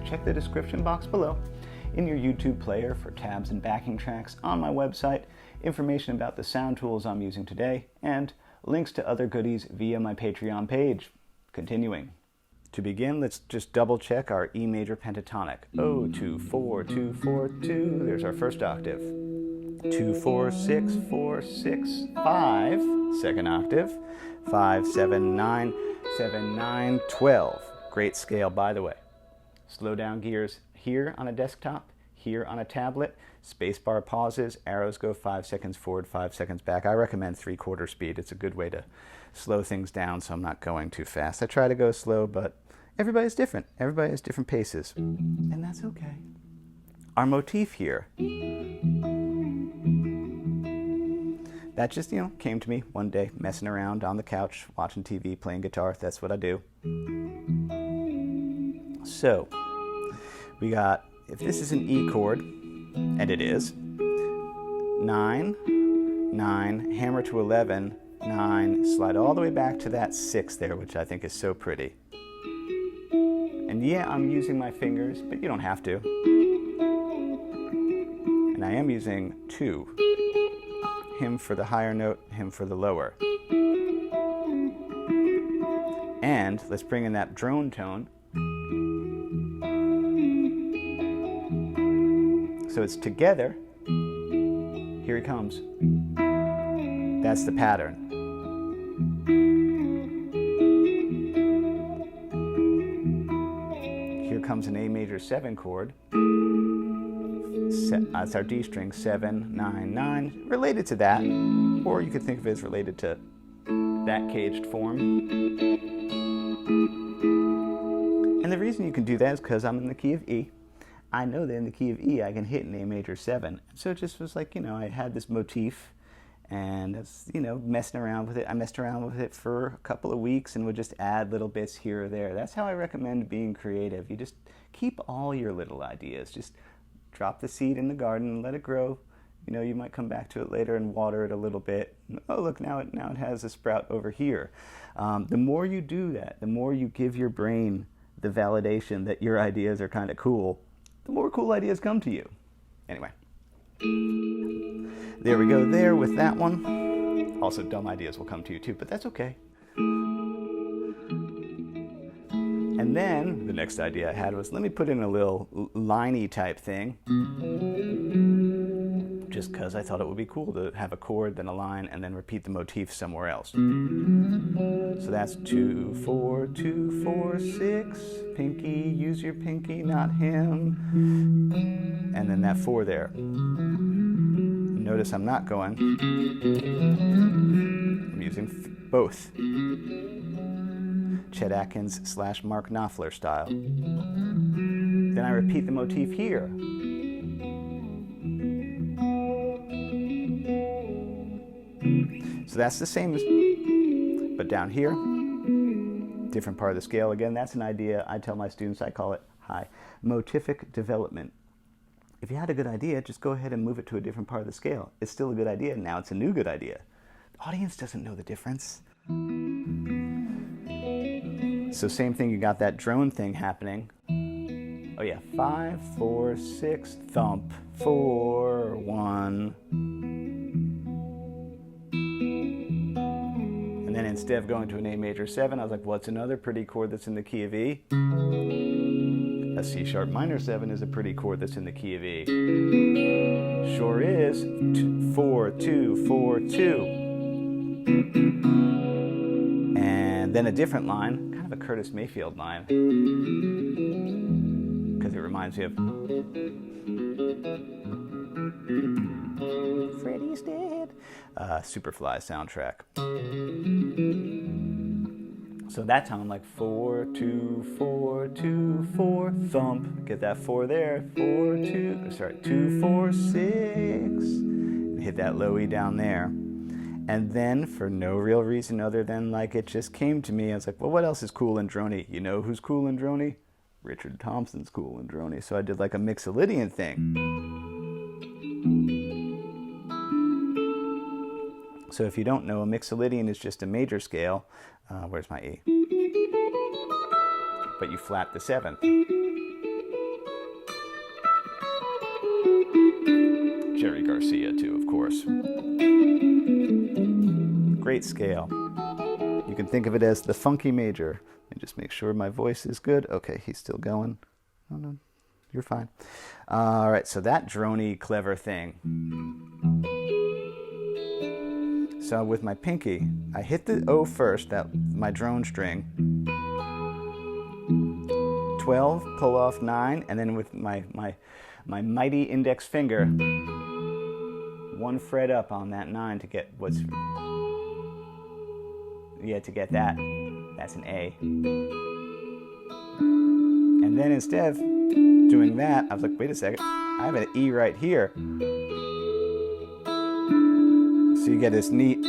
check the description box below, in your YouTube player for tabs and backing tracks, on my website, information about the sound tools I'm using today, and links to other goodies via my Patreon page. Continuing. To begin, let's just double check our E major pentatonic. 0, 2, 4, 2, 4, 2. There's our first octave. 2, 4, 6, 4, 6, 5. Second octave. 5, 7, 9, 7, 9, 12. Great scale, by the way. Slow down gears here on a desktop, here on a tablet. Spacebar pauses, arrows go 5 seconds forward, 5 seconds back. I recommend 3/4 speed. It's a good way to slow things down so I'm not going too fast. I try to go slow, but everybody's different. Everybody has different paces, and that's okay. Our motif here, that just, came to me one day, messing around on the couch, watching TV, playing guitar. That's what I do. So, we got, if this is an E chord, and it is, 9, 9, hammer to 11, 9, slide all the way back to that 6 there, which I think is so pretty. And yeah, I'm using my fingers, but you don't have to. And I am using 2. Him for the higher note, him for the lower. And let's bring in that drone tone. So it's together. Here he comes. That's the pattern. Here comes an A major 7 chord. It's our D string, 7, 9, 9. Related to that, or you could think of it as related to that caged form. And the reason you can do that is because I'm in the key of E. I know that in the key of E I can hit an A major 7. So it just was like, I had this motif, and it's, messing around with it. I messed around with it for a couple of weeks and would just add little bits here or there. That's how I recommend being creative. You just keep all your little ideas. Just drop the seed in the garden and let it grow. You might come back to it later and water it a little bit. Oh, look, now it has a sprout over here. The more you do that, the more you give your brain the validation that your ideas are kind of cool, the more cool ideas come to you. Anyway, there we go there with that one. Also, dumb ideas will come to you too, but that's okay. And then the next idea I had was, let me put in a little liney type thing, just because I thought it would be cool to have a chord, then a line, and then repeat the motif somewhere else. So that's 2, 4, 2, 4, 6. Pinky, use your pinky, not him. And then that 4 there. Notice I'm not going. I'm using both. Chet Atkins / Mark Knopfler style. Then I repeat the motif here. So that's the same as, but down here, different part of the scale. Again, that's an idea I tell my students. I call it motific development. If you had a good idea, just go ahead and move it to a different part of the scale. It's still a good idea. Now it's a new good idea. The audience doesn't know the difference. So same thing, you got that drone thing happening. Oh yeah, 5, 4, 6, thump, 4, 1. And then instead of going to an A major 7, I was like, what's another pretty chord that's in the key of E? A C sharp minor 7 is a pretty chord that's in the key of E. Sure is. 4, 2, 4, 2. And then a different line, kind of a Curtis Mayfield line, because it reminds me of Freddy's dead. Superfly soundtrack. So that time I'm like 4, 2, 4, 2, 4, thump. Get that 4 there. 4, 2, 2, 4, 6. And hit that low E down there. And then, for no real reason other than like it just came to me, I was like, well, what else is cool in Droney? You know who's cool in Droney? Richard Thompson's cool in Droney. So I did like a Mixolydian thing. So if you don't know, a Mixolydian is just a major scale. Where's my E? But you flat the 7th. Jerry Garcia too, of course. Great scale. You can think of it as the funky major. And just make sure my voice is good. Okay, he's still going. Oh no, you're fine. All right, so that Droney clever thing. So with my pinky, I hit the O first, my drone string. 12, pull off 9, and then with my mighty index finger, 1 fret up on that 9 to get to get that. That's an A. And then instead of doing that, I was like, wait a second, I have an E right here. So you get this neat,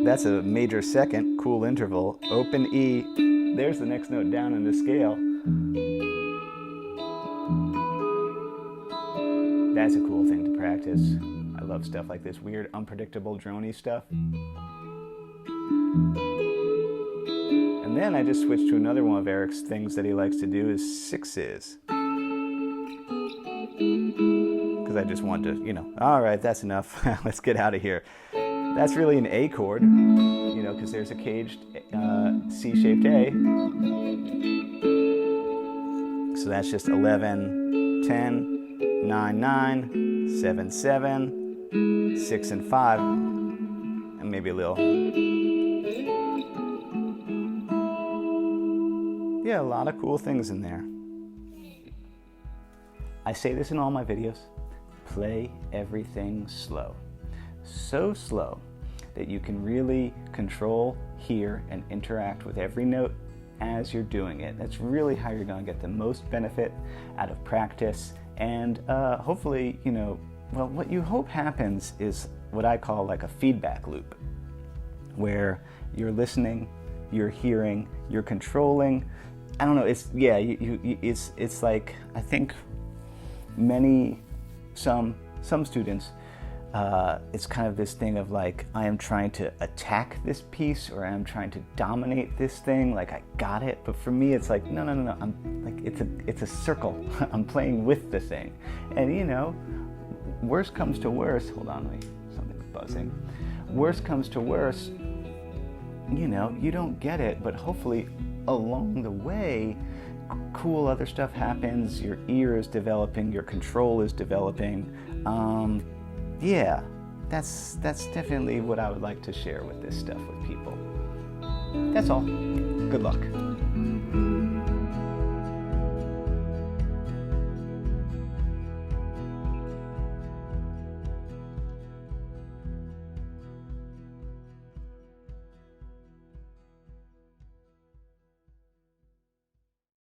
that's a major second, cool interval, open E, there's the next note down in the scale. That's a cool thing to practice. I love stuff like this weird, unpredictable Droney stuff. And then I just switched to another one of Eric's things that he likes to do is 6s. Because I just want to, all right, that's enough. Let's get out of here. That's really an A chord, because there's a caged C-shaped A. So that's just 11, 10, 9, 9, 7, 7, 6, and 5, and maybe a little. Yeah, a lot of cool things in there. I say this in all my videos. Play everything slow. So slow that you can really control, hear, and interact with every note as you're doing it. That's really how you're going to get the most benefit out of practice. And hopefully, what you hope happens is what I call like a feedback loop, where you're listening, you're hearing, you're controlling. I don't know, it's like, I think some students, it's kind of this thing of like, I am trying to attack this piece, or I am trying to dominate this thing, like I got it. But for me, it's like, no, I'm like, it's a circle. I'm playing with the thing. And worst comes to worst, hold on, something's buzzing. Worst comes to worst, you don't get it, but hopefully along the way, cool other stuff happens, your ear is developing, your control is developing. Yeah, that's definitely what I would like to share with this stuff with people. That's all. Good luck.